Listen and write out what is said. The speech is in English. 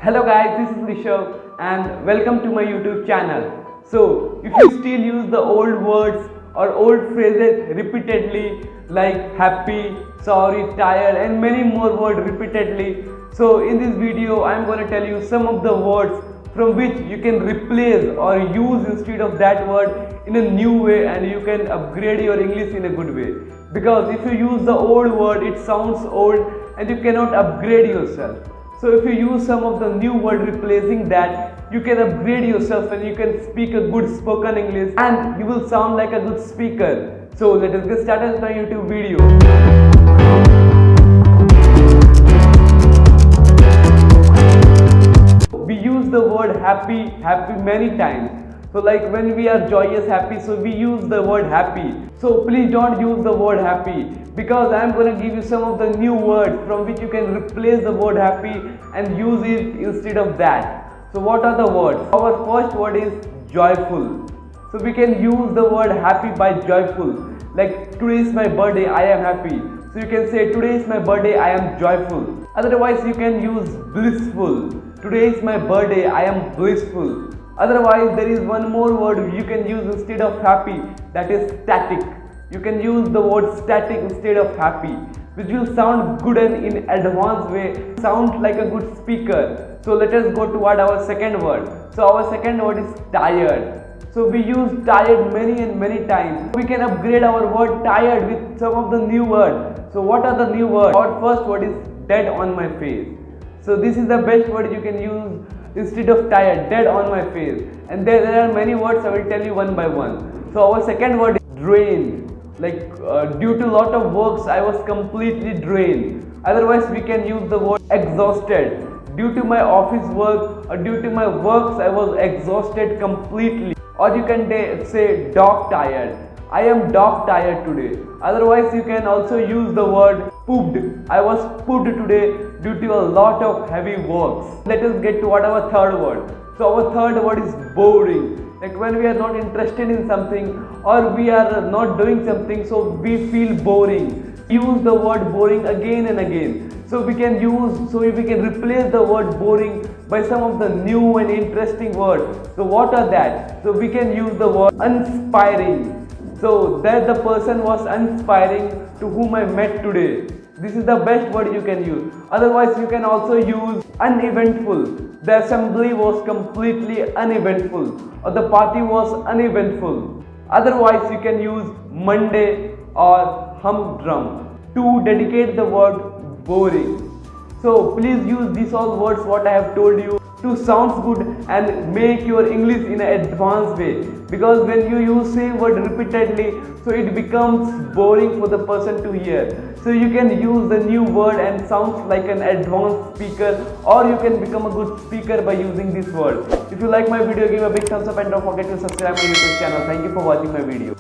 Hello guys, this is Rishav and welcome to my YouTube channel. So, if you still use the old words or old phrases repeatedly like happy, sorry, tired and many more words repeatedly. So, in this video I am going to tell you some of the words from which you can replace or use instead of that word in a new way, and you can upgrade your English in a good way. Because if you use the old word, it sounds old and you cannot upgrade yourself. So if you use some of the new word replacing that, you can upgrade yourself and you can speak a good spoken English and you will sound like a good speaker. So let us get started with my YouTube video. We use the word happy many times. So like when we are joyous, happy, so we use the word happy. So please don't use the word happy, because I am going to give you some of the new words from which you can replace the word happy and use it instead of that. So what are the words? Our first word is joyful. So we can use the word happy by joyful. Like today is my birthday, I am happy. So you can say today is my birthday, I am joyful. Otherwise you can use blissful. Today is my birthday, I am blissful. Otherwise there is one more word you can use instead of happy, that is static. You can use the word static instead of happy, which will sound good and in advanced way, sound like a good speaker. So let us go toward our second word. So our second word is tired. So we use tired many times. We can upgrade our word tired with some of the new words. So what are the new words? Our first word is dead on my face. So this is the best word you can use instead of tired, dead on my face. And there are many words, I will tell you one by one. So our second word is drained. Like due to lot of works I was completely drained. Otherwise we can use the word exhausted. Due to my office work or due to my works I was exhausted completely. Or you can say dog tired. I am dog tired today. Otherwise you can also use the word pooped. I was pooped today due to a lot of heavy works. Let us get to what our third word. So our third word is boring. Like when we are not interested in something or we are not doing something, so we feel boring. Use the word boring again and again. So we can replace the word boring by some of the new and interesting words. So what are that? So we can use the word inspiring. So that the person was inspiring to whom I met today. This is the best word you can use. Otherwise you can also use uneventful. The assembly was completely uneventful, or the party was uneventful. Otherwise you can use Monday or humdrum to dedicate the word boring. So please use these all words what I have told you to sound good and make your English in an advanced way. Because when you use same word repeatedly, so it becomes boring for the person to hear. So you can use the new word and sounds like an advanced speaker, or you can become a good speaker by using this word. If you like my video, give a big thumbs up and don't forget to subscribe to my YouTube channel. Thank you for watching my video.